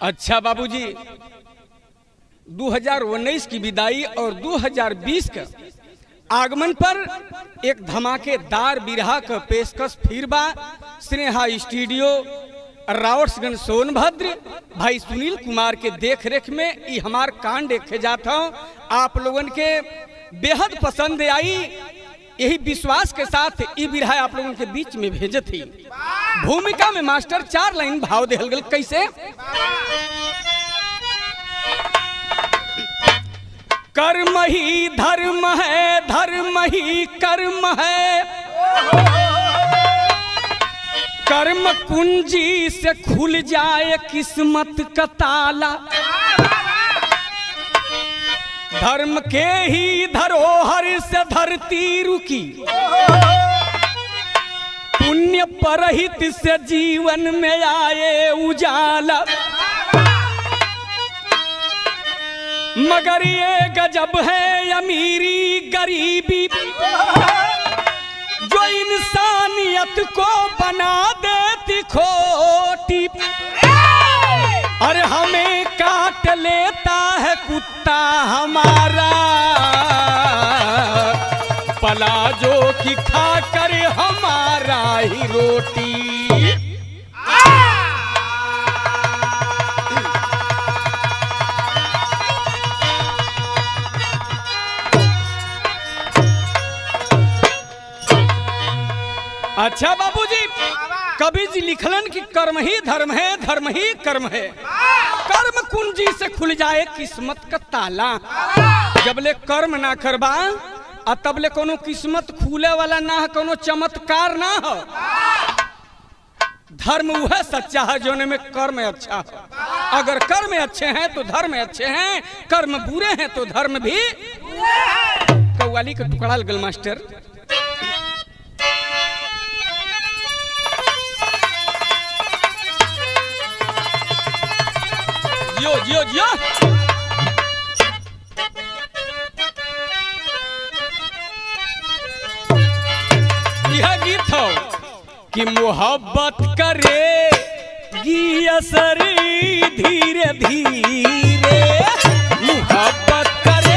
अच्छा बाबूजी, 2019 की विदाई और 2020 का आगमन पर एक धमाकेदार बिरहा का पेशकश फिर बा। स्नेहा स्टूडियो रावटगंज सोनभद्र भाई सुनील कुमार के देख रेख में ये हमार कांड देखे जाता हूँ। आप लोगन के बेहद पसंद आई, यही विश्वास के साथ ये बिरहा आप लोगों के बीच में भेजे थी। भूमिका में मास्टर 4 लाइन भाव देहल गल कैसे। कर्म ही धर्म है, धर्म ही कर्म है, कर्म कुंजी से खुल जाए किस्मत का ताला। धर्म के ही धरोहर से धरती रुकी, पुण्य परहित से जीवन में आए उजाला। मगर ये गजब है अमीरी गरीबी, जो इंसानियत को बना देती खोटी। अरे हमें काट लेता है कुत्ता हमारा, पला जो कि खा कर हमारा ही रोटी। अच्छा बाबूजी, कबीर जी लिखलन कि कर्म ही धर्म है, धर्म ही कर्म है, कर्म कुंजी से खुल जाए किस्मत का ताला। जबले कर्म ना करबा आ तबले कोनो किस्मत खुले वाला ना है, कोनो चमत्कार ना हो। धर्म वह सच्चा है जोने में कर्म अच्छा हो। अगर कर्म अच्छे हैं तो धर्म अच्छे हैं, कर्म बुरे हैं तो धर्म भी। कव्वाली का टुकड़ा लगल मास्टर। जियो जियो जियो। यह गीत हो कि मोहब्बत करेगी असर धीरे धीरे, मोहब्बत करे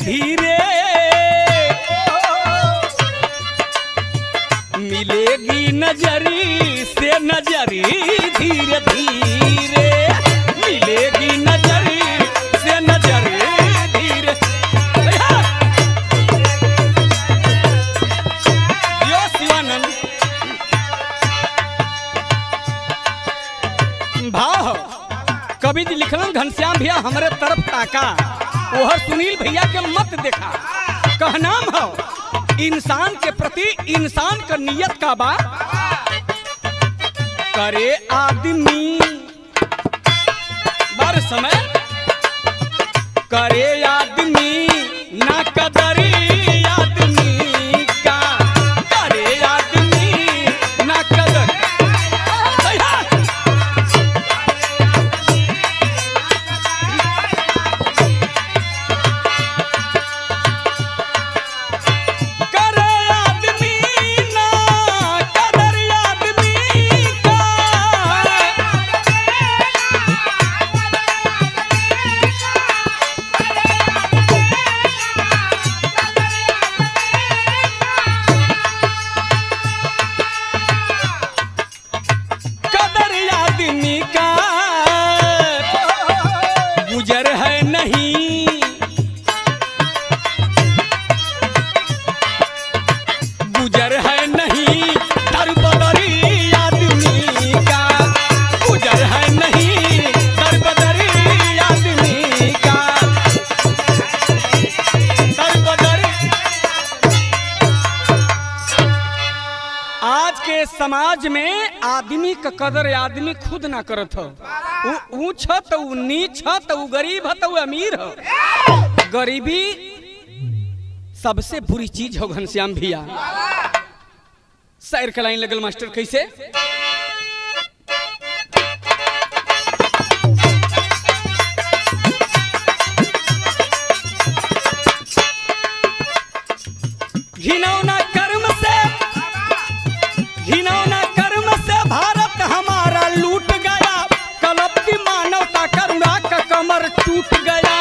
धीरे मिलेगी नजरी से नजरी, धीरे धीरे मिलेगी नजरी से नजरी धीरे। यो शिवानंद भाव कवि जी लिखलन घनश्याम भैया हमारे तरफ ताका, ओहर सुनील भैया के मत देखा। कहनाम हो इंसान के प्रति इंसान का नियत का बा, करे आदमी बार समय, करे आदमी ना कदरी आदमी का, करे आदमी ना कदर। समाज में आदमी का कदर आदमी खुद ना करत हो। ऊंच हो तो नीच हो, तो गरीब हो तो अमीर हो। गरीबी सबसे बुरी चीज हो घनश्याम भैया। शायर का लाइन लगल मास्टर कैसे? घिनौना कर्म से भारत हमारा लूट गया, कलपती मानवता करुणा का कमर टूट गया।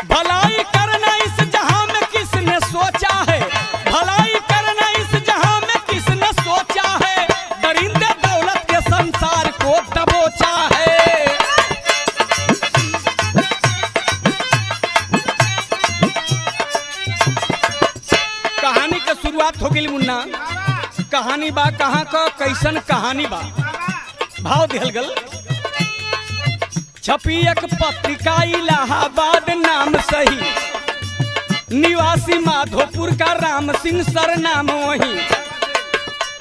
भलाई करना इस जहां में किसने सोचा है, भलाई करना इस जहां में किसने सोचा है, दरिंदे दौलत के संसार को दबोचा है। कहानी का शुरुआत हो गई मुन्ना। कहानी बा कहाँ का कैसन कहानी बा, भाव दिहल गल। छपी एक पत्रिका इलाहाबाद नाम सही, निवासी माधोपुर का राम सिंह सर नाम वही।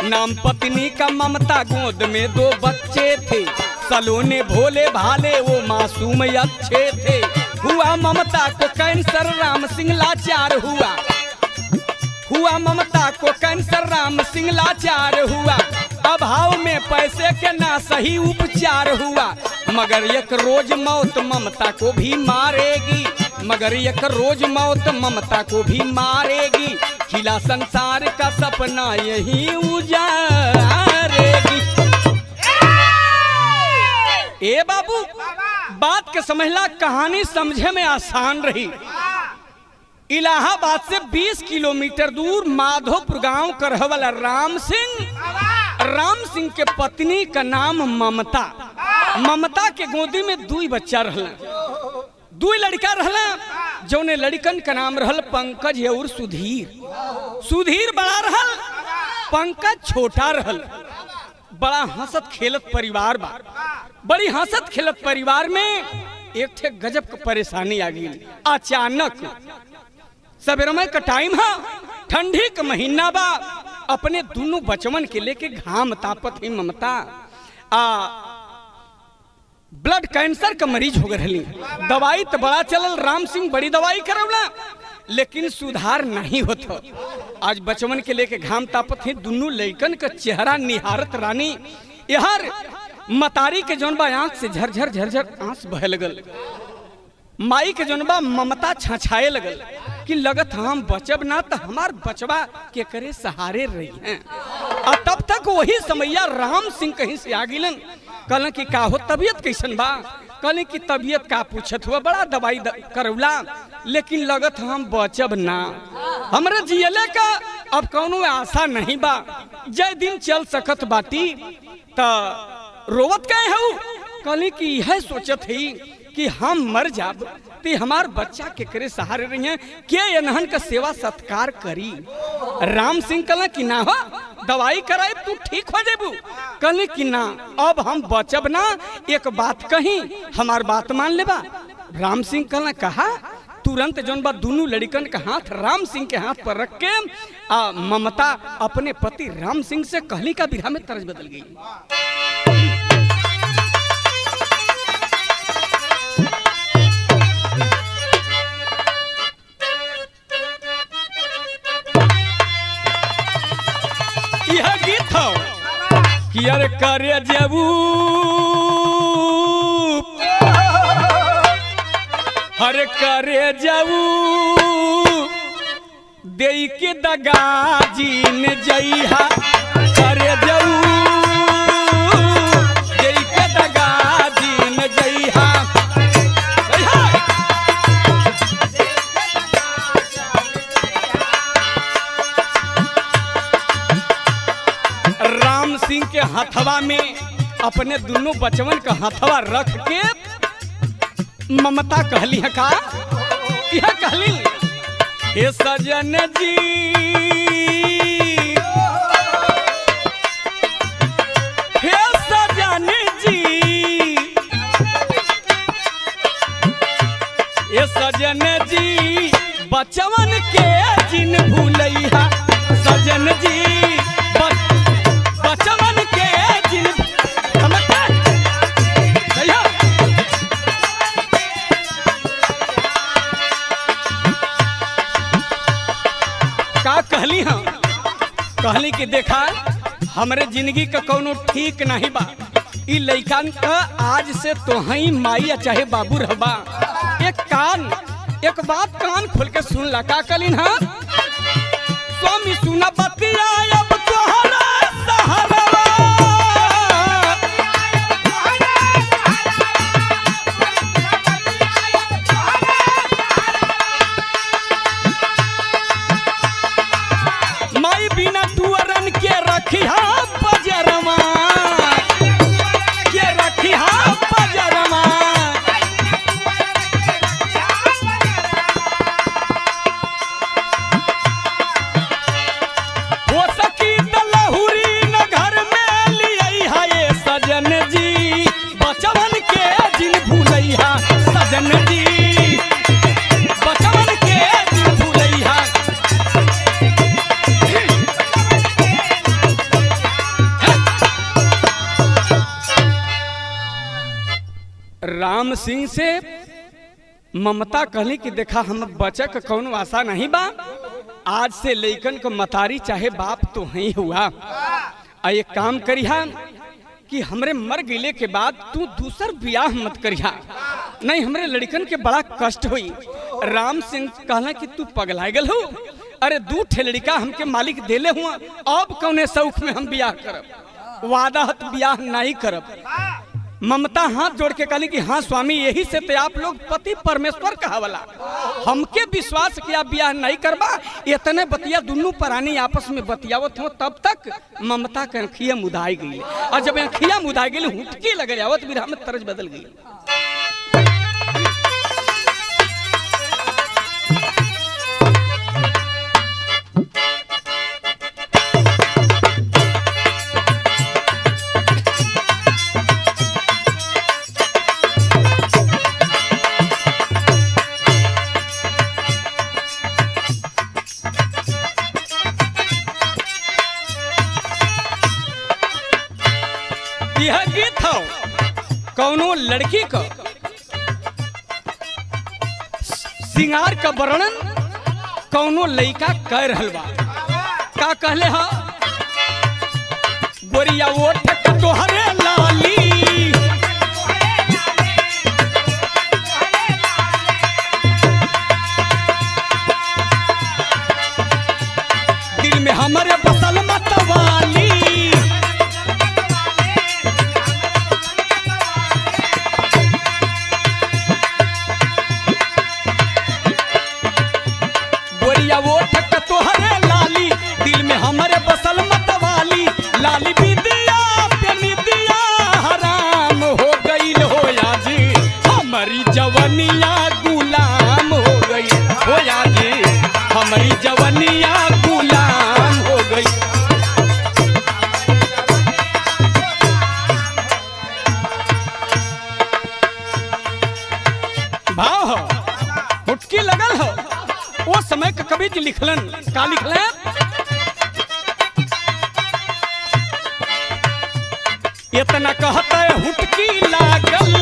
नाम पत्नी का ममता, गोद में 2 बच्चे थे, सलोने भोले भाले वो मासूम अच्छे थे। हुआ ममता को कैंसर, राम सिंह लाचार हुआ ममता को कैंसर, राम सिंह लाचार हुआ। अभाव में पैसे के ना सही उपचार हुआ, मगर एक रोज मौत ममता को भी मारेगी, मगर एक रोज मौत ममता को भी मारेगी। खिला संसार का सपना यही उजारेगी। ए बाबू बात के समझला, कहानी समझे में आसान रही। इलाहाबाद से 20 किलोमीटर दूर माधोपुर गांव का रहे वाला राम सिंह के पत्नी का नाम ममता। ममता के गोदी में 2 बच्चा रहला, 2 लड़का रहला, जौने लड़कन का नाम रहल पंकज और सुधीर। सुधीर बड़ा रहल, पंकज छोटा रहल। बड़ा हंसत खेलत परिवार बा। बड़ी हंसत खेलत परिवार में एक थे गजब का परेशानी आ गई। अचानक सवेरे का टाइम है, ठंडी का महीना बा। अपने दोनों बचवन के लेके घाम तापत ही ममता ब्लड कैंसर का मरीज हो गई। दवाई तो बड़ा चलल, राम सिंह बड़ी दवाई करवला, लेकिन सुधार नहीं होता। आज बचवन के लेके घाम तापत ही, दोनों लड़कन का चेहरा निहारत रानी। यार मतारी के जौन बा आंख से झरझर झरझर आंस बह लगल। माई के जनबा ममता छछाए लगल कि लगत हम बचब ना तो हमार बचवा के करे सहारे रही हैं। और तब तक वही समैया राम सिंह कहीं से आ गिलन। कहलन कि का हो तबीयत कैसन बा? कहले कि तबीयत का पूछत हुआ, बड़ा दवाई करौला, लेकिन लगत हम बचब ना, हमरे जियले का अब कौनो आशा नहीं बा। जय दिन चल सकत बाटी त रोवत कहे हूँ। कहले कि यह सोचत ही कि हम मर जाब तो हमार बच्चा के करे सहारे रही हैं, के एनहन का सेवा सत्कार करी। राम सिंह कहला कि ना हो, दवाई कराए तू ठीक हो जेबू। कहले कि ना, अब हम बचब ना, एक बात कही, हमार बात मान लेबा। राम सिंह कहला कहा। तुरंत जौन बा दोनों लड़कन का हाथ राम सिंह के हाथ पर रख के ममता अपने पति राम सिंह से कहली का विधा में तर्ज बदल गई। यह गीत हो कि अरे करे जेबू हरे करे जाऊ दे के दगा जीन जइहा, करे जाऊ दे के दगा जीन जइहा। राम सिंह के हथवा में अपने दोनों बचवन का हथवा रख के ममता कहली है का, यह कहली हे सजन जी, हे सजन जी, हे बचवन के जिन भूलैया सजन जी, बचवन के जिन का कहली हम, कहली कि देखा हमरे जिंदगी का कोनो ठीक नहीं बा, ई लइकन का आज से तोहई माई चाहे बाबू रहबा। एक बात कान खोल के सुन ला, का कलिन हा स्वामी सुना बतिया अब तोहरा सहारा, माई बिना टुअरन के रखिया बजरमा, के रखिया बजरमा, हो सकी त लहुरी न घर में लियई है ये सजन जी, बचवन के जिन भूलैया सजन जी, बचवन के जिन भूलैया। राम सिंह से ममता कहली कि देखा हम बचे का कौन आशा नहीं बा, आज से लइकन को मतारी चाहे बाप तो ही हुआ। आ एक काम करिहा कि हमरे मर गिले के बाद तू दूसर ब्याह मत करिहा, नहीं हमरे लड़कन के बड़ा कष्ट हुई। राम सिंह कहला कि तू पगला गल हो, अरे 2 ठे लड़का हमके मालिक देले हुआ, अब कौने शौक में हम ब्याह करब, वादा हत ब्याह नहीं करब। ममता हाथ जोड़ के कहली कि हाँ स्वामी, यही से तो आप लोग पति परमेश्वर कहावला, हमके विश्वास किया ब्याह नहीं करबा। इतने बतिया दोनों प्राणी आपस में बतियावत हो, तब तक ममता के अखिया मुदाई गई, और जब अखिया मुदाई गई हुटकी लगे आवत बिरहा में तरज बदल गई। यह गीत हो कौनो लड़की को सिंगार का वर्णन कौनो लइका कह रहल बा। का कहले हा गोरिया वो ठक तोहरे लाली, दिल में हमारे बसल मतवाली, वो ठक तोहरे लाली, दिल में हमारे बसल मतवाली, लाली बिदिया पे निदिया हराम हो गई हो याजी, हमारी जवनिया गुलाम हो गई हो याजी, हमारी जवनिया गुलाम हो गई। भाव हो हुटकी लगल हो, वो समय का कवि जी लिखलन, का लिखलन इतना कहता है हुटकी लागल,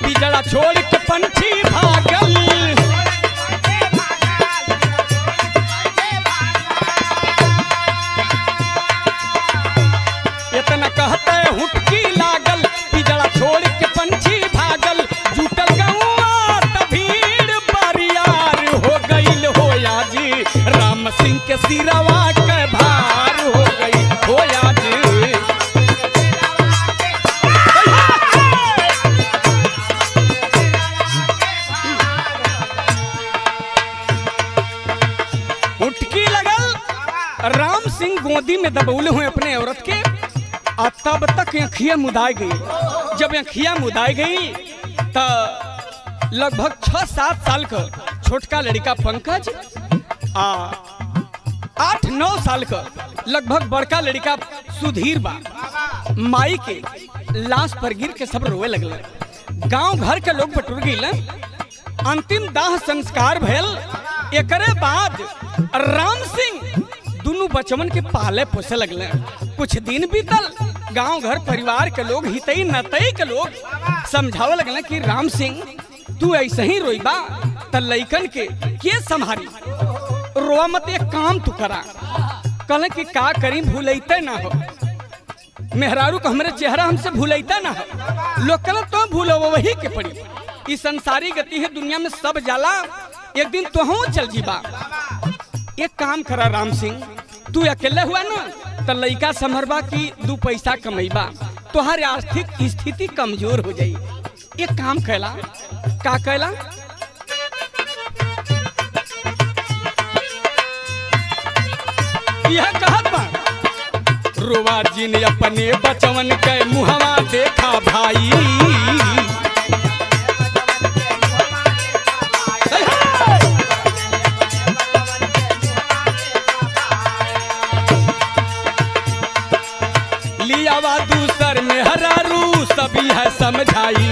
पिजड़ा छोड़ के पंछी भागल, इतना कहता है हुटकी लागल, पिजड़ा छोड़ के पंछी भागल, जुटल गौआ त भीड़ बरियार हो गईल हो याजी, राम सिंह के सिरवा के भार हो गई हो याजी। हुटकी लगल, राम सिंह गोदी में दबौले हुए अपने औरत के, और तब तक अखिया मुदाई गई। जब अखिया मुदाई गई तो लगभग 6-7 साल का छोटका लड़का पंकज, 8-9 साल का लगभग बड़का लड़का सुधीर बा, माई के लाश पर गिर के सब रोए लगल। गांव घर के लोग बटुर गए। अंतिम दाह संस्कार भयल। एकरे बाद राम सिंह दोनों बचवन के पाले पोसे लगल। कुछ दिन बीतल। गांव घर परिवार के लोग हितई नतई के लोग समझावे लगल कि राम सिंह तू ऐसे ही रोईबा त लइकन के संभारी, रोआ मत, एक काम तू करा। कहले कि का करी, भूलैते ना हो मेहरारू को, हमारे चेहरा हमसे भूलैता ना हो। लोग कहले तो भूलो वही के पड़ी। इस संसारी गति है, दुनिया में सब जाला, एक दिन तो चल जीबा। एक काम करा राम सिंह, तू अकेले हुआ ना तो लइका संभरबा की 2 पैसा कमैबा, तुहार आर्थिक स्थिति कमजोर हो जाई। एक काम कैला, का कैला, यह कहत बा, रोवा जी ने अपने बचवन के मुहवा देखा भाई, लियावा दूसर में हरारू सभी है समझाई,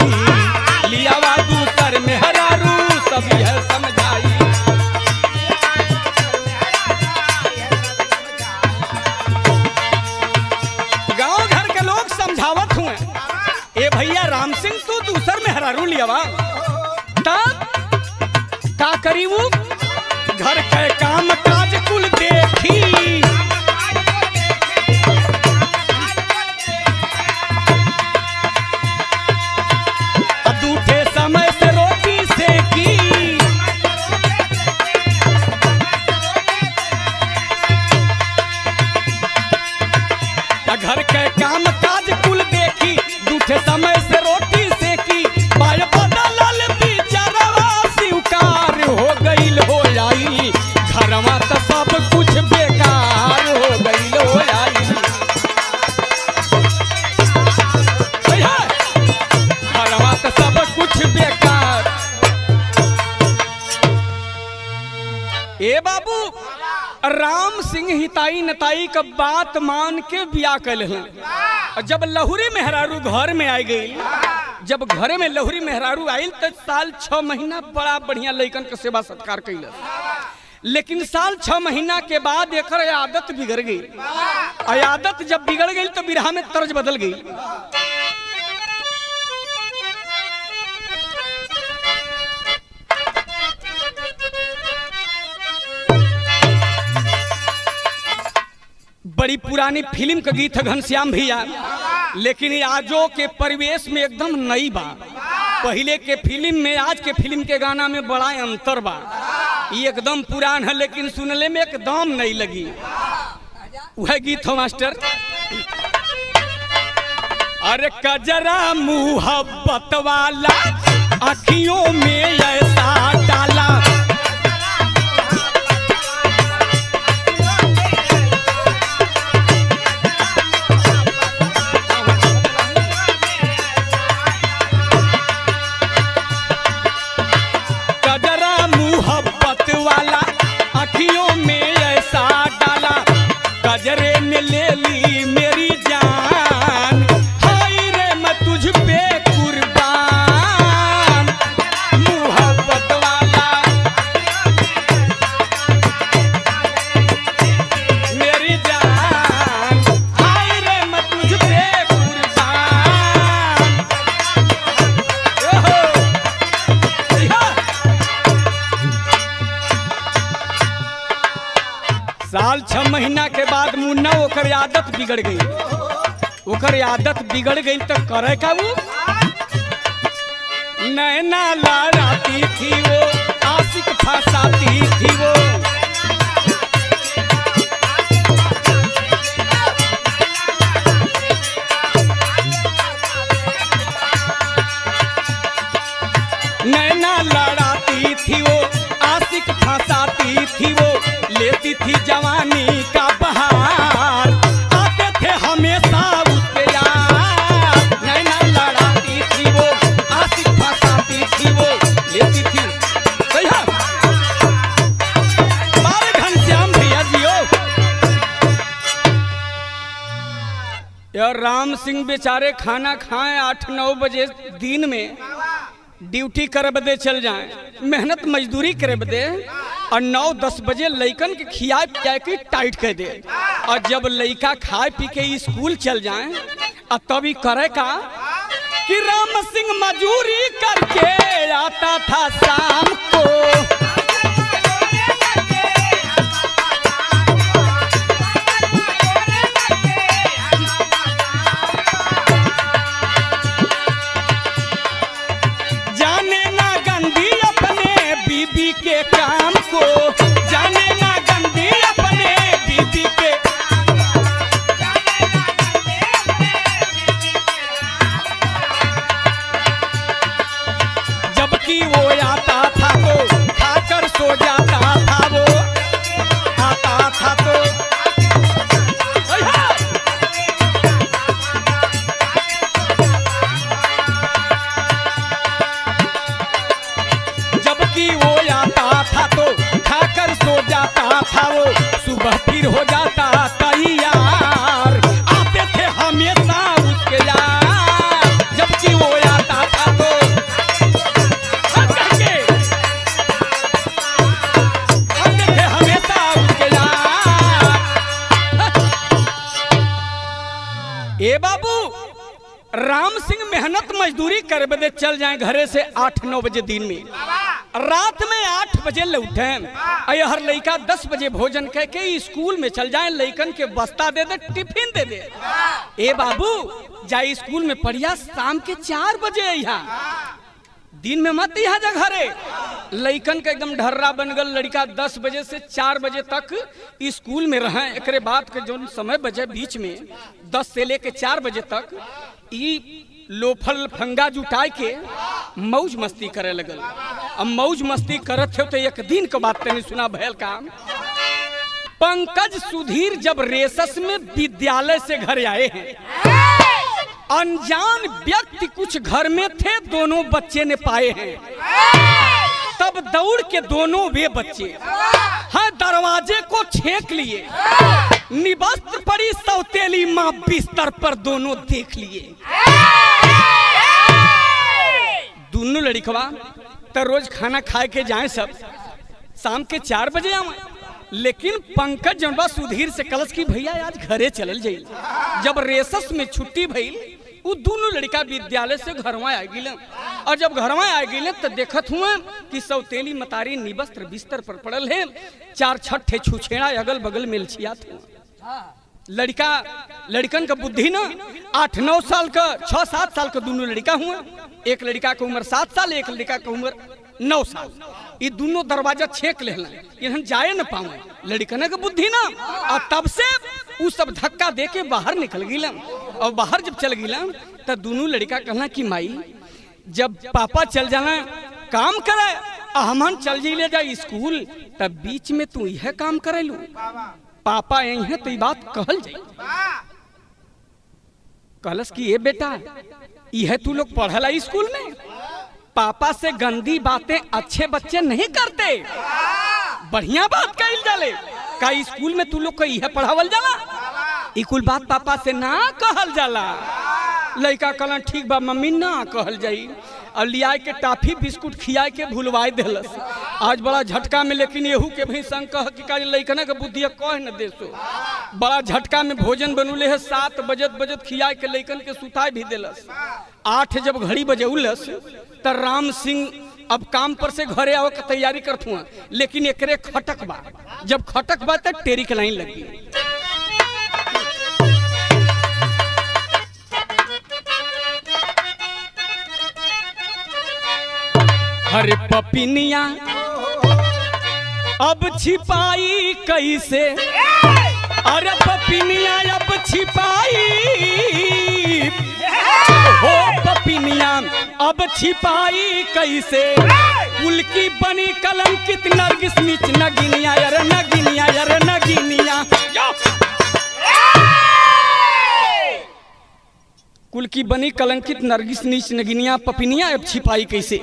लियावा दूसर में हरारू सभी है समझाई। गांव घर के लोग समझावत हुए, ए भैया राम सिंह तू दूसर में हरारू लियावा, तब का करी वो घर के काम काज कुल देखी, दूठे समय से रोटी सेकी, घर के काम काज कुल देखी, दूठे समय से रोटी सेकी, बाय बदलल बिचारवा स्वीकार हो गईल हो आई, घरवा तो सब कुछ बेकार हो गईल हो आई, घरवा तो सब कुछ बेकार। ए बाबू, राम सिंह हिताई नताई का बात मान के बिया कल हैं। जब लहुरी मेहरारू घर में आ गई, जब घरे में लहुरी मेहरारू आई तो साल 6 महीना बड़ा बढ़िया लइकन के सेवा सत्कार कैल। लेकिन साल 6 महीना के बाद एक आदत बिगड़ गई। आदत जब बिगड़ गई तो बिरहा में तर्ज बदल गई। बड़ी पुरानी फिल्म का गीत है घनश्याम भैया, लेकिन आजो के परिवेश में एकदम नई बा। पहले के फिल्म में आज के फिल्म के गाना में बड़ा अंतर बा। ये एकदम पुरान है लेकिन सुनने में एकदम नई लगी। वह गीत हो मास्टर, अरे कजरा मुहब्बत वाला आँखियों में ऐसा डाला, गजरे में ले ली मेरी जान, हाय रे मैं तुझ पे कुर्बान, मुहब्बत वाला मेरी जान, हाय रे मैं तुझ पे कुर्बान। साल 6 महीना के बाद मुन्ना ओकर आदत बिगड़ गई। ओकर आदत बिगड़ गई तो करे का वो नैना लड़ाती थी, वो आशिक फंसाती थी, वो नैना लड़ाती थी, वो आशिक फंसाती थी, वो लेती थी जवानी का बहार, आते थे हमेशा उसके यार, नैना लड़ाती थी, वो आशिक फंसाती थी, वो लेती थी। सही है बारे घनश्याम भैया जियो। और राम सिंह बेचारे खाना खाएं 8-9 बजे दिन में, ड्यूटी करे बदे चल जाएं, मेहनत मजदूरी करे बदे, और 9-10 बजे लइकन के खियाए पियाए के टाइट कर दे। और जब लइका खाए पी के स्कूल चल जाएं और तभी करे का कि राम सिंह मजूरी करके आता था शाम को, जाने ना गंदी अपने बीबी के काम को, जाने ना गंदी अपने बीबी के, जबकि वो आता था तो खाकर सो जाता था, वो आता था तो जबकि वो आता था तो खाकर सो जाता था, वो सुबह फिर हो जाता तैयार, आते थे हमेशा उसके यार, जबकि वो आता था तो आते थे हमेशा उसके यार। ए बाबू, राम सिंह मेहनत मजदूरी करे बदे चल जाए घरे से 8-9 बजे दिन में, रात में 8 बजे लौटे, हर लड़का 10 बजे भोजन कह के स्कूल में चल जाए, लड़कन के बस्ता दे दे, टिफिन दे दे। ए बाबू, जाए स्कूल में पढ़िया, शाम के 4 बजे यहाँ, दिन में मत यहाँ जा घरे। लड़कन का एकदम ढर्रा बन गल, लड़का 10 बजे से 4 बजे तक स्कूल में रहे। एक बाद के जो समय बजे बीच में 10 से लेके 4 बजे तक लोफल फंगा जुटाए के मौज मस्ती करे लगल। अब मौज मस्ती करत थे तो एक दिन के बात तनी सुना भैल काम। पंकज सुधीर जब रेसस में विद्यालय से घर आए हैं, अनजान व्यक्ति कुछ घर में थे, दोनों बच्चे ने पाए हैं, तब दौड़ के दोनों वे बच्चे हाँ दरवाजे को छेक लिए, निवस्त्र पड़ी सौतेली माँ बिस्तर पर दोनों देख लिए। दोनों लड़कवा तो रोज खाना खाए के जाए, सब शाम के 4 बजे आवे, लेकिन पंकज जनवा सुधीर से कलश की भैया आज घरे चलल जाइल। जब रेसस में छुट्टी भइल, वो दोनों लड़का विद्यालय से घरवा आ गए, और जब घरवा आ गए तो देखत हुए कि सौतेली मतारी निवस्त्र बिस्तर पर पड़ल है, 4 छठे छुछेड़ा अगल बगल में लछियात हुआ। लड़कन का बुद्धि ना 8-9 साल का, 6-7 साल का दोनों लड़का हुआ, एक लड़का की उम्र 7 साल, एक लड़का की उम्र 9 साल। ये दोनों दरवाजा छेक लेना, इन्हें जाए न पावे, लड़कन का बुद्धि ना। और तब से वो सब धक्का दे के बाहर निकल गया, और बाहर जब चल गया तो दोनों लड़का कहना कि माई जब पापा चल जाना काम करे, हमन चल जाइले जा स्कूल, तब बीच में तू यह काम करे लू, पापा यही है तो ये बात कहल जाए। कहलस कि ये बेटा यह तू लोग पढ़ला स्कूल में, पापा से गंदी बातें अच्छे बच्चे नहीं करते, बढ़िया बात कहल जाले, का स्कूल में तू लोग को यह पढ़ावल जाला, ई कुल बात पापा से ना कहल जाला। लड़का कहला ठीक बा मम्मी ना कहल जाई, और लिया के टाफी बिस्कुट खिया के भूलवाई दिलस। आज बड़ा झटका में, लेकिन यहू के भी संग कह कि लड़कना के बुद्धि कह न देसो, बड़ा झटका में भोजन बनूले है, 7 बजत खिया के लड़कन के सुताई भी दिलस। 8 जब घड़ी बजौलस तो राम सिंह अब काम पर से घरे आवे के तैयारी करत हुआ, लेकिन एकरे खटक बा, जब खटक बा तो टेरी के लाइन लगी। अरे पपिनिया अब छिपाई कैसे, अरे पपिनिया अब छिपाई, हो पपिनिया अब छिपाई कैसे, कुल की बनी कलंकित नरगिस नीच नगिनिया, अरे नगिनिया, अरे नगिनिया, कुल की बनी कलंकित नरगिस नीच नगिनिया, पपिनिया अब छिपाई कैसे।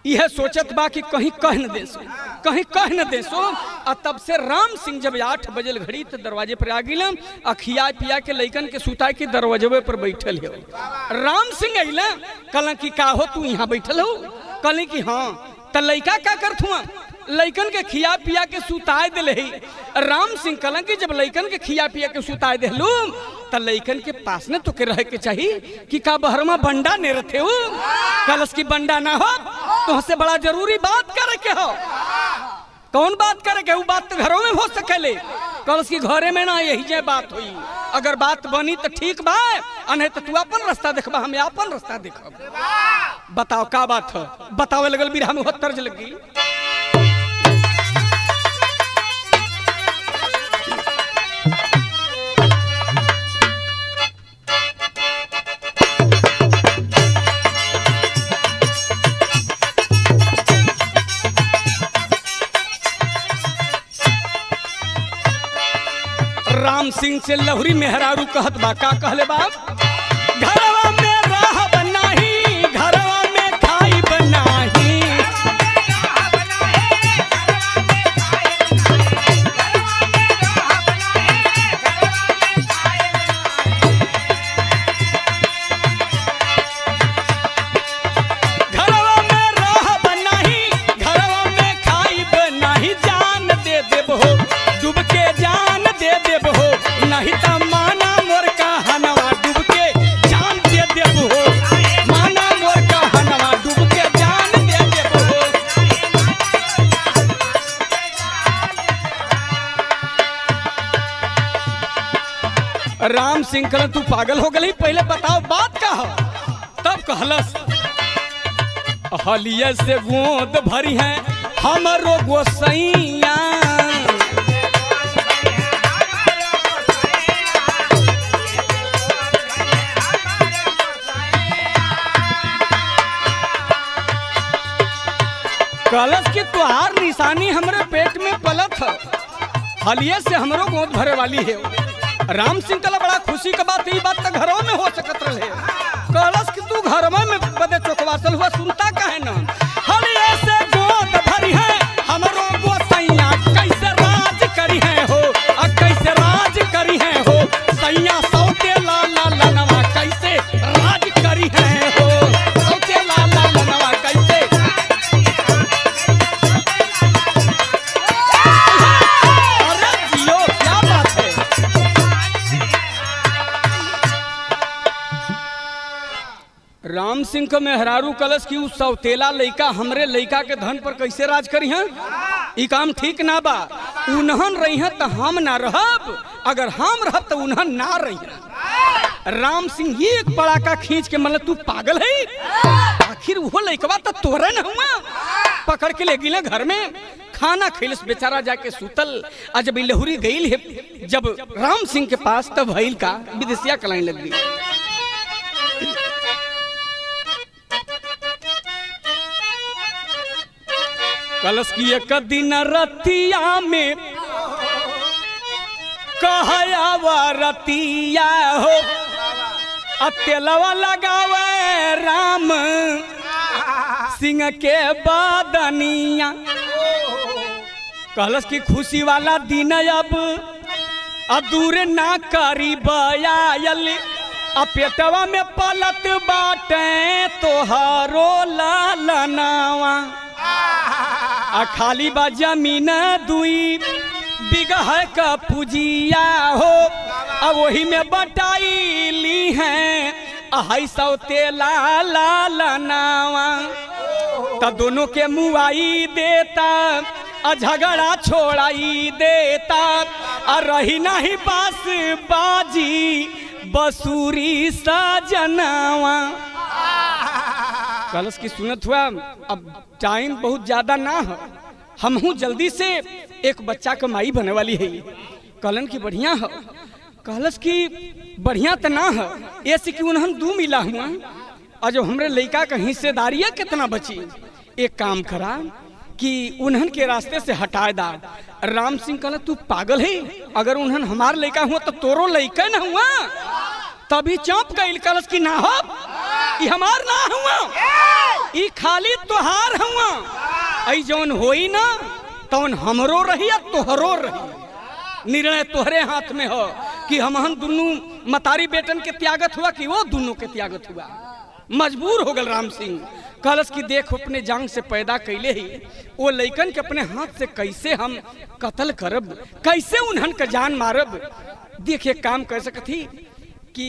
यह सोचत बा कि कहीं कह न दे, कहीं कह न दे सो। और तब से राम सिंह जब 8 बजे घड़ी तो दरवाजे पर आ गिल, खिया पिया के लइकन के सुता के दरवाजे पर बैठल हो। राम सिंह अल कल कि का हो तू यहाँ बैठल हो? कल कि हाँ। तो लइका का करत हुआ? लइकन के खिया पिया के सुताए दिल। राम सिंह कल कि जब लइकन के खिया पिया के सुताए दिलू तो लइकन के पास न तो के रहे के चाहिए कि का बहरमा बंडा ने रथे हो। कलश की बंडा ना हो तो से बड़ा जरूरी बात करे के हो। कौन बात करे के? वो बात तो घरों में हो सकेले, कलश की घरे में ना यही जे बात हुई। अगर बात बनी तो ठीक बा, नहीं तो तू अपन रास्ता देखबा, हमें अपन रास्ता देखब। बताओ का बात है? बतावे लगल बिरहा में तर्ज लगी। राम सिंह से लहुरी मेहरारू कहत बा, का कहले बाप? घरवा में रहब नाही, घरवा में खाइब नाही। घरवा में रहब नाही, घरवा में खाइब नाही। जान दे देब हो, डूब के जान दे देब हो, नहीं तो माना मोर का हनवा डूब के जान दे देब हो। माना मोर का हनवा डूब के जान दे देब हो। राम सिंह कहलन तू पागल हो गई, पहले बताओ बात का हो। तब कहलस हलिया से गोद भरी है हमरो गोसैया। कलश की तुहार निशानी हमरे पेट में पलत है, हलिये से हमरो गोद भरे वाली है। राम सिंह कला बड़ा खुशी का बात, ये बात तो घरों में हो सकत रहे। कलश की तू घर में बदे चौकवासल हुआ, सुनता काहे ना? हलिये से गोद भरी है हमरो गोसैया, कैसे राज करी है हो, कैसे राज करी है हो। सैया सौते ला ला लनवा कैसे राज करी है हो, सौते ला ला लनवा कैसे। राम सिंह को मेहरारू कलश की उस सौतेला लइका हमरे लइका के धन पर कैसे राज करी हैं? ई काम ठीक ना बा। उन्हन रही हैं तो हम ना रहब, अगर हम रहब तो उन्हन ना रही हैं। राम सिंह एक पड़ाका खींच के मतलब तू पागल है? आखिर वो लइकवा तो तोरे न हुआ, पकड़ के ले गिले घर में खाना खिलस बेचारा जाके सुतल। आज जब लहुरी गई है जब राम सिंह के पास तब भइल का विदेशिया कलाई लग गई। कलश की एक दिन रतिया में कहयावा रतिया हो, तेलवा लगावे राम सिंह के बदनिया। कलश की खुशी वाला दिन अब दूर ना करी बयाल, पेटवा में पलत बाटे तोहारो लालनावा। खाली बा जमीन दुई बिगह का पुजिया हो, अब वही में बटाई ली है सौते लालनावा। तब दोनों के मुआई देता, झगड़ा छोड़ाई देता, रही नहीं बास बाजी बसूरी सजनावा। कलश की सुनत हुआ अब टाइम बहुत ज्यादा ना है, हम हूँ जल्दी से एक बच्चा का माई बने वाली है। कलन की बढ़िया है, कलश की बढ़िया तो ना है, ऐसे कि उन्हन दू मिला हुआ और जो हमरे लड़का का हिस्सेदारी कितना बची। एक काम करा कि उन्हन के रास्ते से हटा दा। राम सिंह कहला तू पागल है, अगर उन्हन हमार लड़का हुआ तो तोरो लड़का न हुआ। तभी चौंप गई कलश की ना हो, ये हमार ना हुआ, ये खाली तोहार हुआ। ऐ जौन होई ना तौन हमरो रही या तोहरो रही। निर्णय तोहरे हाथ में हो कि हम दोनों मतारी बेटन के त्यागत हुआ कि वो दोनों के त्यागत हुआ। मजबूर हो गल राम सिंह। कहलस कि देख अपने जांग से पैदा कैले ही वो लइकन के अपने हाथ से कैसे हम कत्ल करब, कैसे उन्हन के जान मारब। देखिए काम कर सकती कि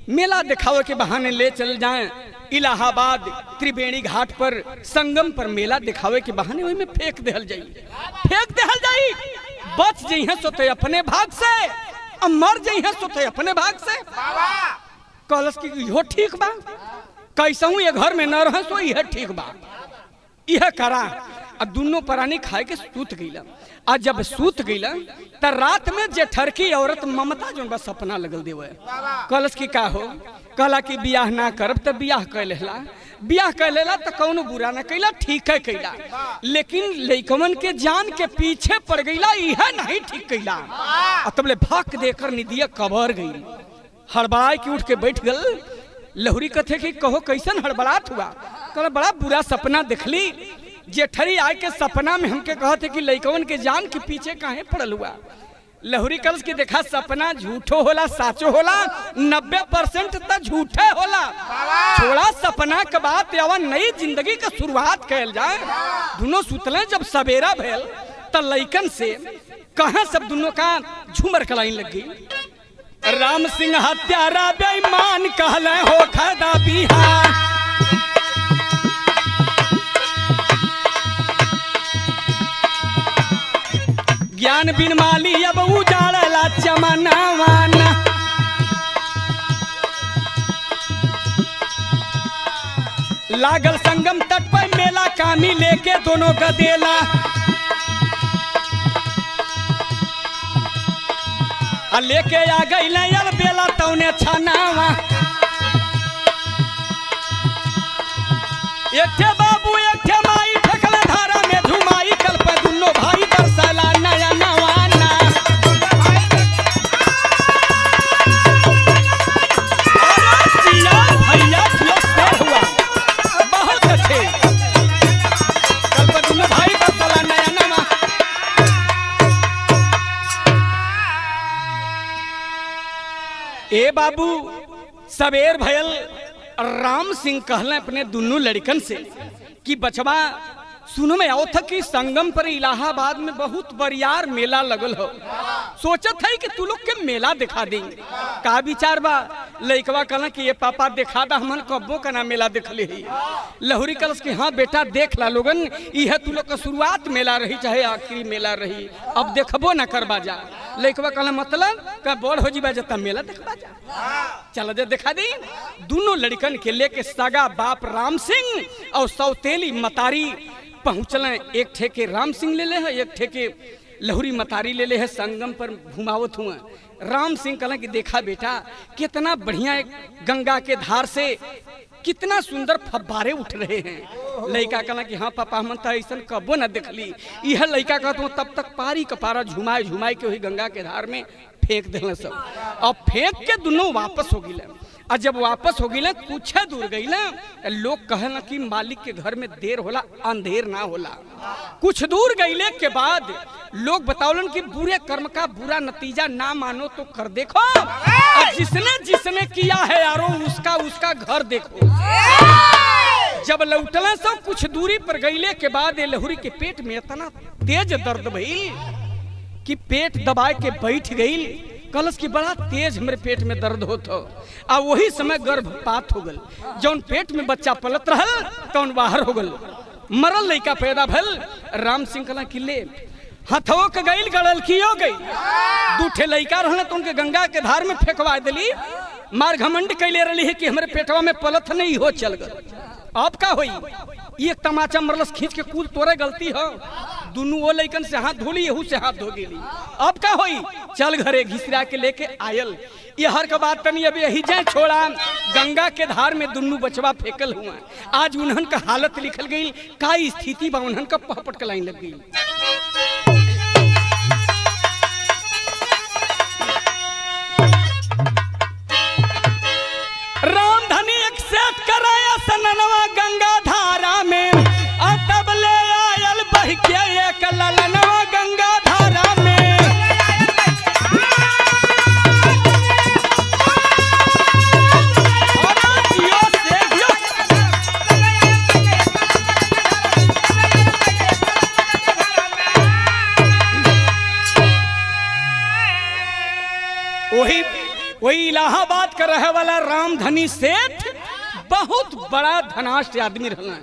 मेला दिखावे के बहाने ले चल जाएं इलाहाबाद त्रिवेणी घाट पर संगम पर मेला दिखावे के बहाने वही में फेंक देहल जाई। बच जइहे सोते अपने भाग से, अब मर जइहे सोते अपने भाग से। कहलस कि इहो ठीक बा, कैसहू ये घर में न रह सो यह ठीक बा, यह करा। अब दोनों प्राणी खाए के सूत गईला। आज जब सूत गईला त रात में जेठरकी औरत ममता जो बस सपना लगल देवे। कहलस कि का हो, कहला कि बियाह ना करब त बियाह कर लेला, बियाह कर लेला त कौनो बुरा ना कैला, ठीक है कैला, लेकिन लइकमन के जान के पीछे पड़ गईला, यह नहीं ठीक कैला। तबले भाग देकर निदिया कबर गई। हड़बड़ाई के उठ के बैठ गल। लहुरी कथे कि कहो कैसन हड़बड़ात हुआ। कहला बड़ा बुरा सपना देखली, जेठरी आए के सपना में हमके कहते कि लइकवन के जान के पीछे काहे पड़ल हुआ। लहुरी कलस की देखा सपना झूठो होला साचो होला, 90% त झूठे होला। छोड़ा सपना के बात या नई जिंदगी का शुरुआत कैल जाए। दोनों सुतले जब सवेरा भेल त लइकन से कहां सब दोनों का झूमर कलाइन लग गई। राम सिंह हत्यारा बेईमान कहले हो खदा बिहार, ज्ञान बिन माली अब उजाड़ला चमनावाना। लागल संगम तट पर मेला कामी लेके दोनों गदेला। लेके आ गई यल बेला तौने छनावा। एक थे बाबू एक थे माई फेंकल धारा में झुमाई, कल पे दुनो भाई बरसाला नया नवाना। भैया हुआ बहुत अच्छे, कल पे दुनो भाई बरसाला नया नवा। ए बाबू सवेर भयल राम सिंह कहले अपने दोनों लड़कन से कि बचवा सुनो में आओ था कि संगम पर इलाहाबाद में बहुत बरियार मेला लगल हो, सोचत है कि तू लोग के मेला दिखा देंगे। का विचार बा? लइकवा कहला कि ये पापा दिखा दा, हमन कब्बो का ना मेला देखले ही। लहुरी कलस कि हाँ बेटा देख ला लोगन, यह तू लोग का शुरुआत मेला रही चाहे आखिरी मेला रही, अब देखबो ना करबा जा। लइकवा कहला मतलब का बड़ हो जीबा जता मेला देखबा जा, चल दे दिखा दी। दोनों लड़कन के लेके सगा बाप राम सिंह और सौतेली मतारी पहुंचल। एक ठेके राम सिंह ले है, एक ठेके लहुरी मतारी ले है। संगम पर घुमावत हुआ। राम सिंह कहला कि देखा बेटा कितना बढ़िया एक गंगा के धार से कितना सुंदर फब्बारे उठ रहे हैं। लड़का कहला कि हाँ पापा हम तो ऐसा कबो न देखली। यह लड़का कहता हूँ तब तक पारी कपारा झुमाए झुमाए के वही गंगा के धार में फेंक दिल सब। और फेंक के दोनों वापस हो गए। और जब वापस हो गए कुछ दूर गई लोग कहना कि मालिक के घर में देर होला अंधेर ना होला। कुछ दूर गईले के बाद लोग बतावलन कि बुरे कर्म का बुरा नतीजा ना मानो तो कर देखो, और जिसने जिसने किया है यारो उसका उसका घर देखो। जब लौटला सब कुछ दूरी पर गईले के बाद ये लहुरी के पेट में इतना तेज दर्द भइल कि पेट दबाए के बैठ गई। कलश की बड़ा तेज हमारे पेट में दर्द होता। आ वही समय गर्भपात हो गल। जौन पेट में बच्चा पलत रहल तौन बाहर हो गल, मरल लड़का पैदा भल। राम सिंह कला किले हथो के गईल गड़ल की हो गई। दूठे लड़का रहने तो उनके गंगा के धार में फेंकवा दिली। मार घमंड कैले रही है कि हमारे पेटवा में पलत नहीं हो चल गल। अब का होई? एक तमाचा मरलस खींच के कुल तोरे गलती हो। दोनों वो लइकन से हाथ धोली, यहू से हाथ धो गेली। अब का होई? चल घरे घिसरा के लेके आयल। ये हर का बात तनी अब यही जाए छोड़ा। गंगा के धार में दोनों बचवा फेंकल हुआ। आज उन्हन का हालत लिखल गई, का स्थिति बा उन्हन का पहपट के लाइन लग गई। राम धनी एक्सेप्ट कराया सननवा गंगा धारा में, तब ले आयल बह के एक ललन बात कर रहे वाला रामधनी सेठ बहुत बड़ा धनाढ्य आदमी रहना,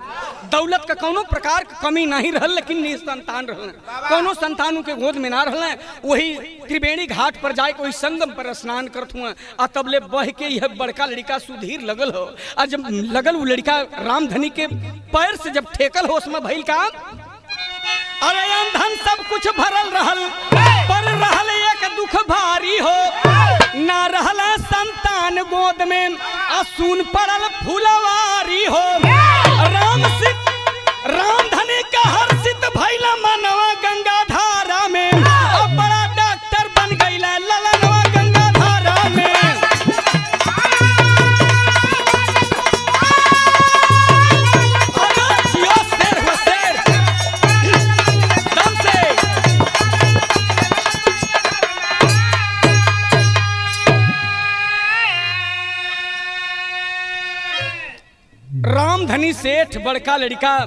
दौलत का कोनो प्रकार का कमी नहीं रहल, लेकिन निसंतान रहना, कोनो संतान के गोद में ना रहना। वही त्रिवेणी घाट पर जाए कोई संगम पर स्नान करत हुआ आ तबले बह के यह बड़का लड़का सुधीर लगल हो। आ जब लगल वो लड़का रामधनी के पैर से जब ठेकल हो उसमें भइल का, अरे धन सब कुछ भरल रहल पर रहल एक दुख भारी हो, ना रहल संतान गोद में असून पड़ल फुलवारी हो। रामधनी का हर्षित भइला मनवा गंगा धारा में, अब बड़ा डॉक्टर बन गईला ललनवा गंगा धारा में। रामधनी सेठ बड़का लड़का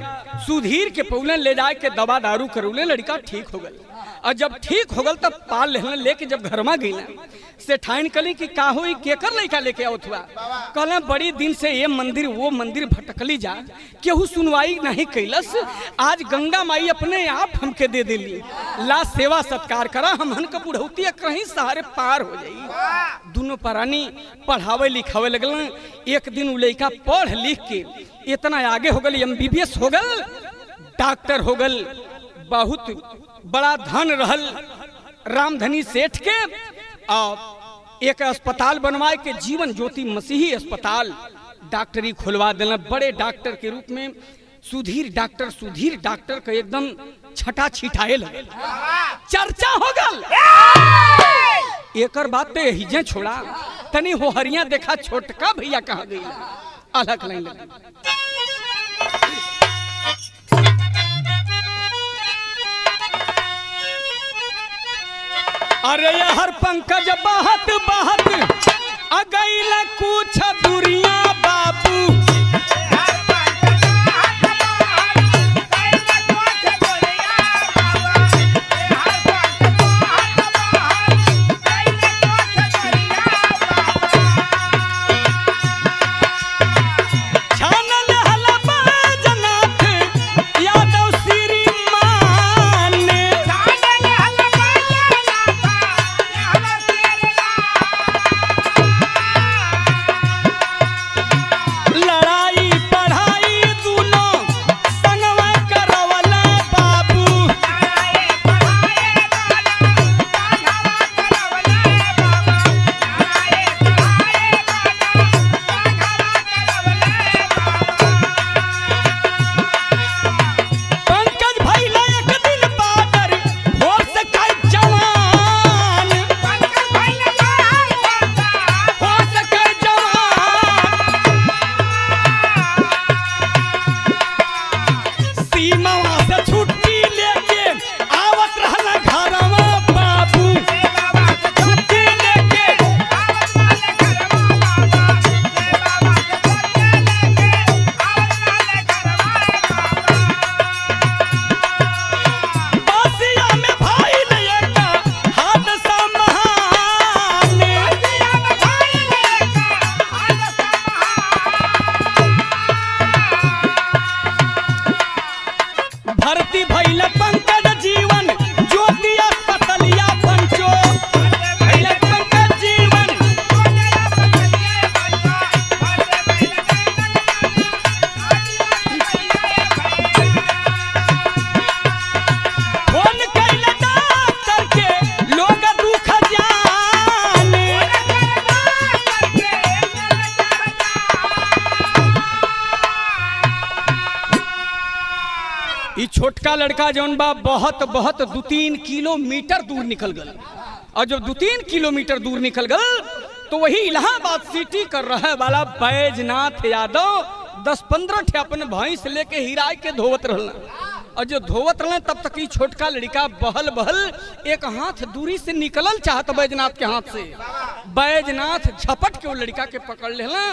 सुधीर के पौलन ले जाए के दवा दारू करौले, लड़का ठीक हो गल। और जब ठीक हो गल तब पाल लेहन लेके जब घर में गई से ठाइन कली कि का हो केकर लड़का लेके आओ हुआ। कहला बड़ी दिन से ये मंदिर वो मंदिर भटकली जा, केहू सुनवाई नहीं कैलस, आज गंगा माई अपने आप हमके दे दिली, ला सेवा सत्कार करा, हमहन के बुढ़ौती कहीं सहारे पार हो जाई। दोनों प्राणी पढ़ावे लिखावे लगल। एक दिन उ लड़का पढ़ लिख के इतना आगे हो गल, MBBS हो गल, डॉक्टर हो गल, बहुत बड़ा धन रहल रामधनी सेठ के। एक अस्पताल बनवाए के जीवन ज्योति मसीही अस्पताल डॉक्टरी खुलवा देना। बड़े डॉक्टर के रूप में सुधीर डॉक्टर का एकदम छटा छिटाए लगे, चर्चा हो गल। एकर बात ते हिजे छोड़ा, तनी हो हरिया देखा छोटका भैया कहाँ गई, अलग नहीं लगे। अरे हर पंकज बहत बहत अगैल कुछ दुरिया बाबू, छोटका लड़का जौन बा बहुत 2-3 किलोमीटर दूर निकल गल। और जब 2-3 किलोमीटर दूर निकल गल तो वही इलाहाबाद सिटी कर रहे वाला बैजनाथ यादव 10-15 ठे अपने भैंस लेके हिराय के धोवत रहना। और जो धोवत रहना तब तक ही छोटका लड़का बहल एक हाथ दूरी से निकलल चाहत बैजनाथ के हाथ से। बैजनाथ झपट के वो लड़का के पकड़ लेना,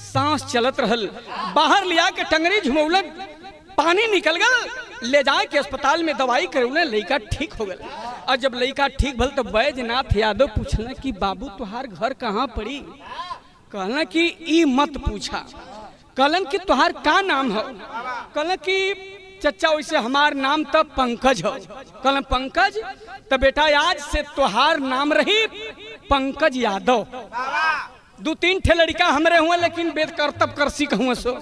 सांस चलत रहल, बाहर लिया के टंगरी झुमौलक, पानी निकल गल, ले जाए के अस्पताल में दवाई करौले, लड़का ठीक हो गल। और जब लड़का ठीक भल तो बैजनाथ यादव पूछना कि बाबू तुहार घर कहाँ पड़ी। कहलन कि ई मत पूछा। कहलन कि तुहार का नाम हो? कहलन कि चचा वैसे हमार नाम तो पंकज हो। कहलन पंकज, तो बेटा आज से तुहार नाम रही पंकज यादव। 2-3 ठे लड़का हमरे हुए लेकिन वेद करतब करसी कहूँ सो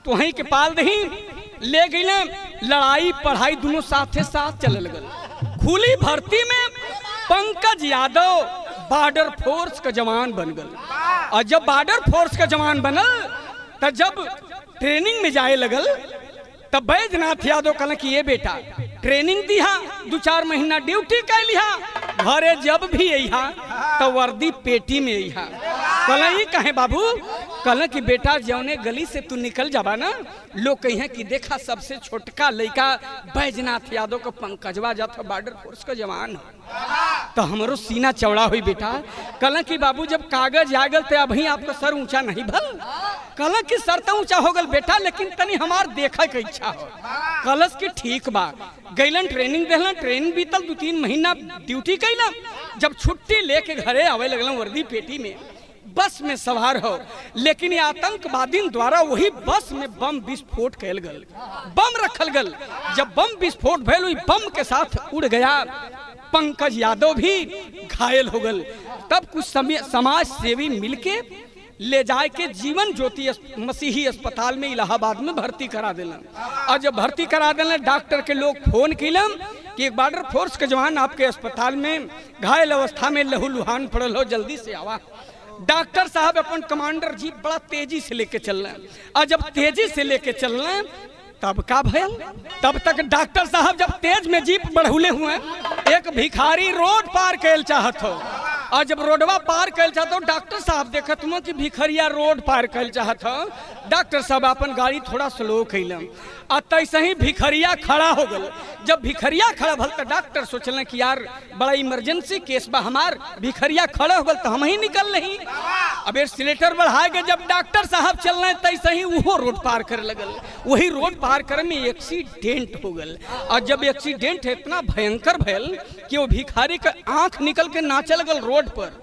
तो वहीं के पाल दही ले गई। लड़ाई पढ़ाई दोनों साथे साथ चले लगल। खुली भर्ती में पंकज यादव बॉर्डर फोर्स का जवान बन गल। और जब बॉर्डर फोर्स का जवान बनल तो जब ट्रेनिंग में जाए लगल तब बैजनाथ यादव कहल कि ये बेटा ट्रेनिंग दिहा, 2-4 महीना ड्यूटी कर लिहा, घरे जब भी अहा तो वर्दी पेटी में अहा। कहल ये कहे बाबू? कहल कि बेटा जौने गली से तू निकल जाबा ना, लोग कहे कि देखा सबसे छोटका लड़का बैजनाथ यादव का पंकजवा जाता बॉर्डर फोर्स का जवान तो हमरो सीना चौड़ा हुई बेटा। कहल कि बाबू जब कागज आ गल तो अभी आपका सर ऊंचा नहीं भल। कहल कि सर तो ऊंचा हो गल बेटा, लेकिन तनी हमार देखा के इच्छा हो। कहलस कि ठीक बा। गैलन ट्रेनिंग देलन, ट्रेनिंग बीतल 2-3 महीना ड्यूटी कैलन। जब छुट्टी लेके घरे आवे लगलन वर्दी पेटी में, बस में सवार हो, लेकिन आतंकवादी द्वारा वही बस में बम विस्फोट कैल गल, बम रखल गल। जब बम विस्फोट भैल वही बम के साथ उड़ गया। पंकज यादव भी घायल हो गल। तब कुछ समाज सेवी मिलके ले जाए के जीवन ज्योति मसीही अस्पताल में इलाहाबाद में भर्ती करा दिलन। और जब भर्ती करा दिलन डॉक्टर के लोग फोन किलन कि एक बॉर्डर फोर्स के जवान आपके अस्पताल में घायल अवस्था में लहूलुहान पड़ल हो, जल्दी से आवा। डॉक्टर साहब अपन कमांडर जीप बड़ा तेजी से लेके चल रहे। और जब तेजी से लेके चल रहे तब का भयल? तब तक डॉक्टर साहब जब तेज में जीप बढ़ौले हुए, एक भिखारी रोड पार कैल चाहत हो। और जब रोडवा पार कैल चाहत हो, डॉक्टर साहब देखत हुआ कि भिखरिया रोड पार कैल चाहत हो। डॉक्टर साहब अपन गाड़ी थोड़ा स्लो कैलन और तैसे ही भिखरिया खड़ा हो गल। जब भिखरिया खड़ा भल तो डॉक्टर सोचल कि यार बड़ा इमरजेंसी केस बा, हमार भिखरिया खड़ा हो गल तो हम ही निकल नहीं। अब एक्सीलेटर बढ़ा के जब डॉक्टर साहब चल रहे तैसे ही वो रोड पार करे लगल। वही रोड पार करे में एक्सीडेंट हो गल। और जब एक्सीडेंट इतना भयंकर भयल कि वो भिखारी का आंख निकल के नाचे लगल रोड पर,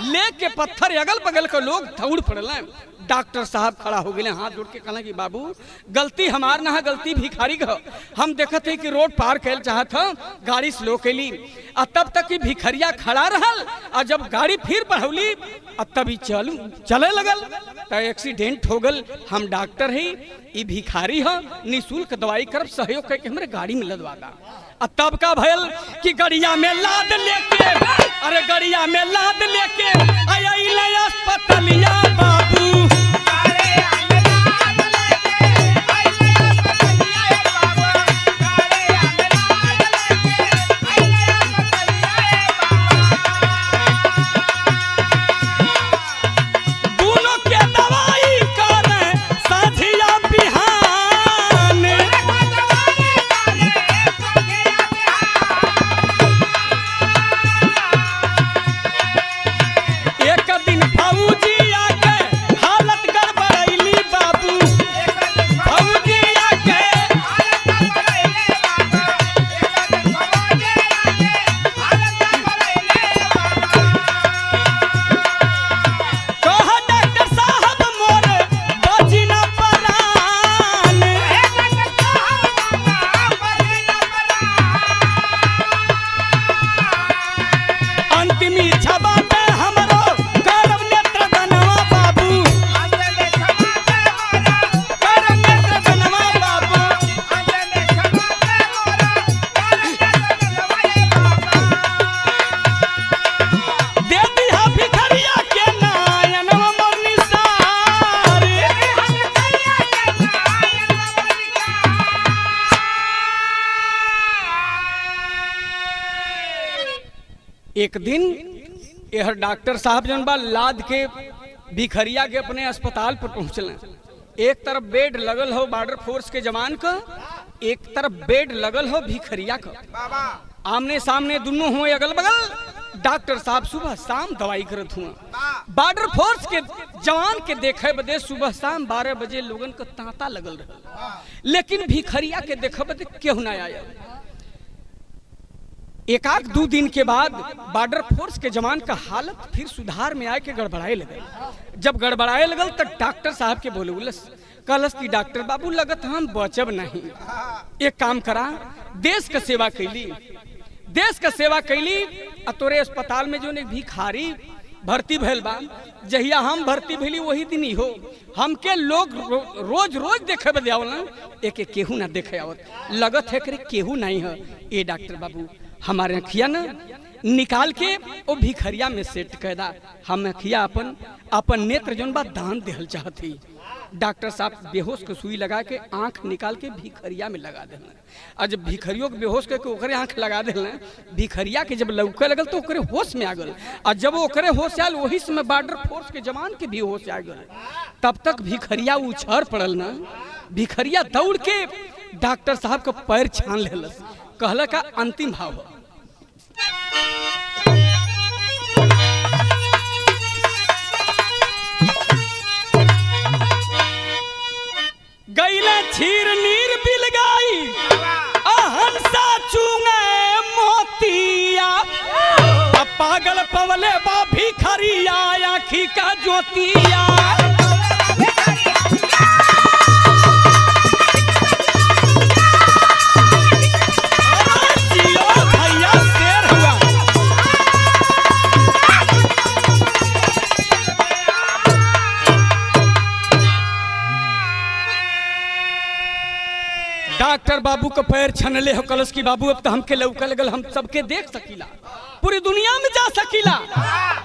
लेके पत्थर अगल बगल के लोग दौड़ पड़ल। डॉक्टर साहब खड़ा हो गए, हाथ जोड़ के कहला कि बाबू गलती हमार ना है, गलती भिखारी का। हम देखते हैं कि रोड पार कैल चाहत हो, गाड़ी स्लो कैली। और तब तक कि भिखरिया खड़ा रहल। और जब गाड़ी फिर बढ़ौली और तभी चले लगल तो एक्सीडेंट हो गल। हम डॉक्टर है, ये भिखारी है, निःशुल्क दवाई करब, सहयोग करके हमारे गाड़ी में लदवा दा। और तब का भयल कि गड़िया में लाद लेके, अरे गड़िया में लाद लेके अस्पतालिया बाबू। एक दिन यह डॉक्टर साहब जन बा लाद के भिखरिया के अपने अस्पताल पर पहुंचल। एक तरफ बेड लगल हो बॉर्डर फोर्स के जवान का, एक तरफ बेड लगल हो भिखरिया का, आमने सामने दोनों हुए अगल बगल। डॉक्टर साहब सुबह शाम दवाई करत हुआ। बॉर्डर फोर्स के जवान के देखे बदे सुबह शाम 12 बजे लोगन का तांता लगल रहा, लेकिन भिखरिया के देखे बदे क्यों ना आया। एक आध दो दिन के बाद बॉर्डर फोर्स के जवान का हालत फिर सुधार में आए के गड़बड़ाए लगल। जब गड़बड़ाए लगल तो डॉक्टर साहब के बोलस कहलस कि डॉक्टर बाबू लगत हम बचब नहीं, एक काम करा, देश का सेवा कैली, देश का सेवा कैली आ तोरे अस्पताल में जो एक भिखारी भर्ती भैल बा, जहिया हम भर्ती भैली वही दिन ही हो हमके लोग रोज रोज देखे बदे आवल, एक केहू ना देखे आवत, लगत है कि केहू नहीं है। ए डॉक्टर बाबू हमारे अखिया ना निकाल के वो भिखरिया में सेट कैदा, हम अखिया अपन नेत्र जोन बा दान देहल चाहती। डॉक्टर साहब बेहोश के सुई लगा के आंख निकाल के भिखरिया में लगा देना, और जब भिखरियों के बेहोश करके ओकरे आंख लगा देना, भिखरिया के जब लौके लगल तो ओकरे होश में आ गल, और जब ओकरे होश आयल वही समय बॉर्डर फोर्स के जवान के भी होश आ गल। तब तक भिखरिया उछड़ पड़ल ना, भिखरिया दौड़ के डॉक्टर साहब का पैर छान लेलस, कहला का अंतिम भाव हो। गईले छीर नीर बिल गाई हंसा चूंगे मोतिया, पागल पवले बा भिखरिया आखी का ज्योतिया। डॉक्टर बाबू का पैर छनले हो कलश की बाबू अब तो हमके लौका लगल, हम सबके देख सकीला, पूरी दुनिया में जा सकीला,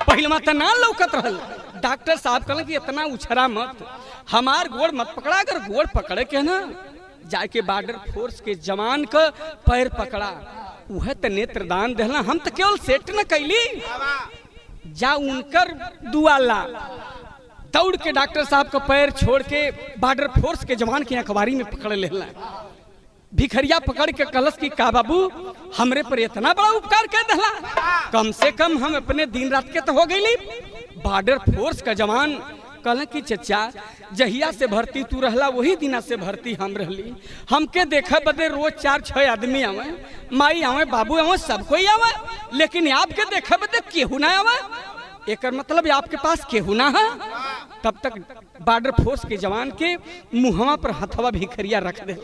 पहले तो ना लौकत रहल। डॉक्टर साहब कहलन कि इतना उछरा मत, हमार गोड़ मत पकड़ा, अगर गोड़ पकड़े के ना जाके बॉर्डर फोर्स के जवान का पैर पकड़ा, वह तो नेत्रदान देहला, हम तो केवल सेट न कैली, जा उनकर दुआ ला। दौड़ के डॉक्टर साहब का पैर छोड़ के बॉर्डर फोर्स के जवान की अखबारी में पकड़ लेला। भिखरिया पकड़ के कलश की का बाबू हमरे पर इतना बड़ा उपकार कर दहला, कम से कम हम अपने दिन रात के तो हो गई। बॉर्डर फोर्स का जवान कहल कि चचा जहिया से भर्ती तू रहला वही दिना से भर्ती हम रहली, हमके देखे बदे रोज 4-6 आदमी आवे, माई आवे, बाबू आवे, सब कोई आवे, लेकिन आपके देखे बदे केहू ना आवे, एक मतलब आपके पास केहू ना है। तब तक बॉर्डर फोर्स के जवान के मुहवा पर हथवा भिखरिया रख दे,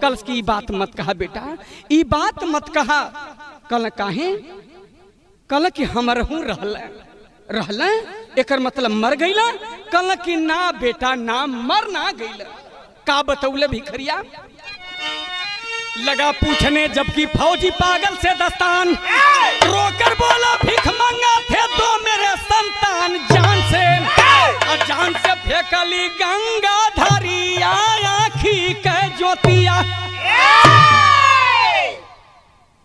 कल की बात मत कहा बेटा, ई बात मत कहा। कल काहे? कल कि हमरहू रहला एक मतलब मर गईला, कल कि ना बेटा ना मर ना गईला। का बतौले भिखरिया? लगा पूछने जबकि फौजी पागल से दस्तान, रोकर बोला भिख मंगा थे दो मेरे संतान, जान से फेंकली गंगा धरिया आखी के ज्योतिया।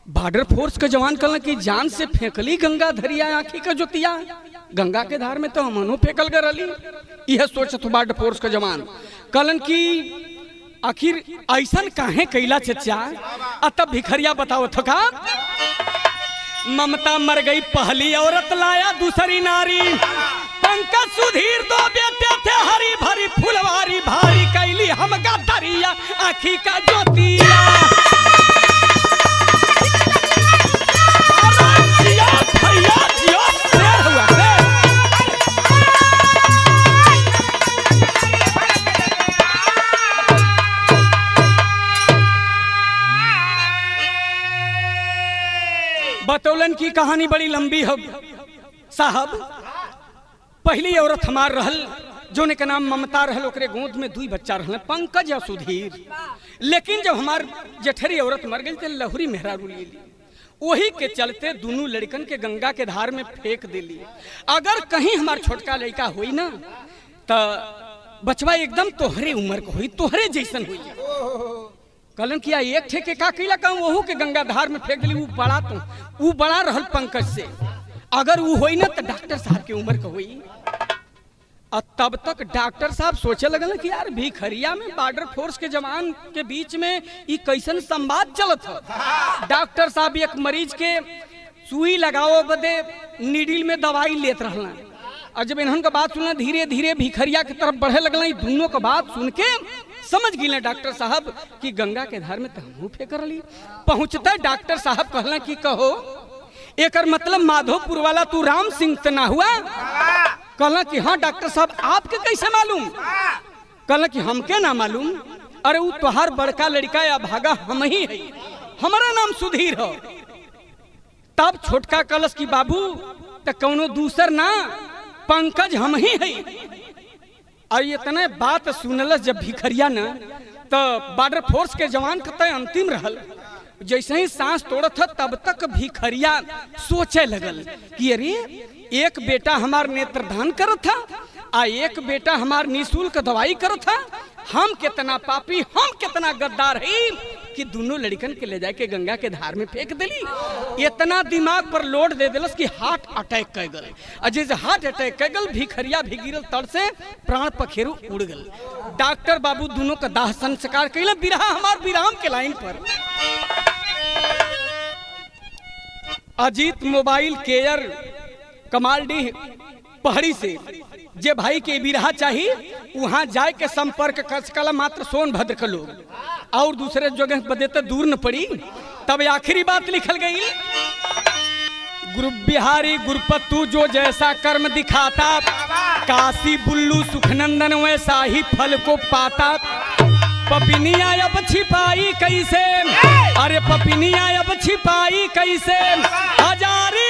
बॉर्डर फोर्स के जवान कहल कि जान से फेंकली गंगा धरिया आखी के ज्योतिया, गंगा के धार में तो हमनो फेंकल गए रही। यह सोचत बॉर्डर फोर्स के जवान कहलन कि आखिर ऐसा काहे कैला चचा? तब भिखरिया बताओ थका, ममता मर गई पहली औरत लाया दूसरी नारी, पंकज सुधीर दो बेटे थे हरी भरी फुलवारी, भारी कैली हम दरिया आखी का ज्योतिया। बतौलन की कहानी बड़ी लंबी है साहब। पहली औरत हमार रहल जोने का नाम ममता रहल, ओकरे गोद में 2 बच्चा रहल, पंकज या सुधीर। लेकिन जब हमार जेठरी औरत मर गई तो लहुरी मेहरारू ले ली, वही के चलते दोनों लड़कन के गंगा के धार में फेंक दिली। अगर कहीं हमार छोटका लड़का हुई ना तो बचवा एकदम तोहरे उम्र को हुई, तोहरे जैसन हुई। कहलन किया एक ठे के का कैला कहूं वहू के गंगा धार में फेंक दिली, वो बड़ा रहल पंकज से, अगर वो होई ना तो डॉक्टर साहब की उम्र का हुई। और तब तक डॉक्टर साहब सोचे लगल कि यार भिखरिया में बॉर्डर फोर्स के जवान के बीच में ये कैसन संवाद चलत है। डॉक्टर साहब एक मरीज के सुई लगाओ बदे नीडल में दवाई लेत रहना, और जब इन्हन का बात सुनना धीरे धीरे भिखरिया की तरफ बढ़े लगल। दोनों का बात सुन के समझ गए डॉक्टर साहब कि गंगा के धार में तो हमहू फेंक रही। पहुंचता डॉक्टर साहब कहला कि कहो एकर मतलब माधोपुर वाला तू राम सिंह तो ना हुआ? कहला कि हाँ डॉक्टर साहब आपके कैसे मालूम? कहला कि हमके ना मालूम, अरे वो तुहार बड़का लड़का या भागा हम ही है, हमारा नाम सुधीर हो। तब छोटका कलश की बाबू तो कौनो दूसर ना, पंकज हम ही है। और इतने बात सुनलस जब भिखरिया न तो बॉर्डर फोर्स के जवान का तय अंतिम रहल। जैसे ही सांस तोड़त था तब तक भिखरिया सोचे लगल कि अरे एक बेटा हमार नेत्रदान करत था आ एक बेटा हमार निःशुल्क दवाई करत था, हम कितना पापी हम कितना गद्दार है कि दोनों लड़कन के ले जाके गंगा के धार में फेंक दिली। इतना दिमाग पर लोड दे दिलस कि हार्ट अटैक कर गल। और जैसे हार्ट अटैक कर गल भिखरिया भी गिरल, तड़ से प्राण पखेरु उड़ गल। डॉक्टर बाबू दोनों का दाह संस्कार कैले बिरहा हमार विराम के लाइन पर। अजीत मोबाइल केयर कमालडीह पहाड़ी से जे भाई के बिरहा चाहिए वहां जाए के संपर्क कर सकला। मात्र सोनभद्र के लोग और दूसरे जगह बदे तो दूर न पड़ी। तब आखिरी बात लिखल गई, गुरु बिहारी गुरुपत्तू जो जैसा कर्म दिखाता, काशी बुल्लू सुखनंदन वैसा ही फल को पाता। पपिनिया अब छिपाई कैसे, अरे पपिनिया अब छिपाई कैसे, हजारी